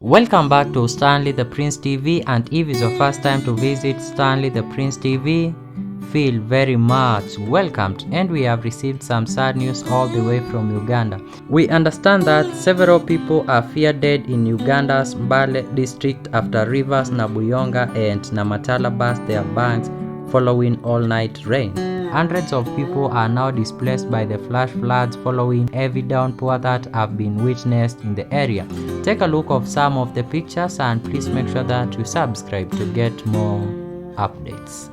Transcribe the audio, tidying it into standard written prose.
Welcome back to Stanley the Prince TV, and if it's your first time to visit Stanley the Prince TV, feel very much welcomed. And we have received some sad news all the way from Uganda. We understand that several people are feared dead in Uganda's Mbale district after rivers Nabuyonga and Namatala burst their banks following all-night rain. Hundreds of people are now displaced by the flash floods following heavy downpour that have been witnessed in the area. Take a look of some of the pictures and please make sure that you subscribe to get more updates.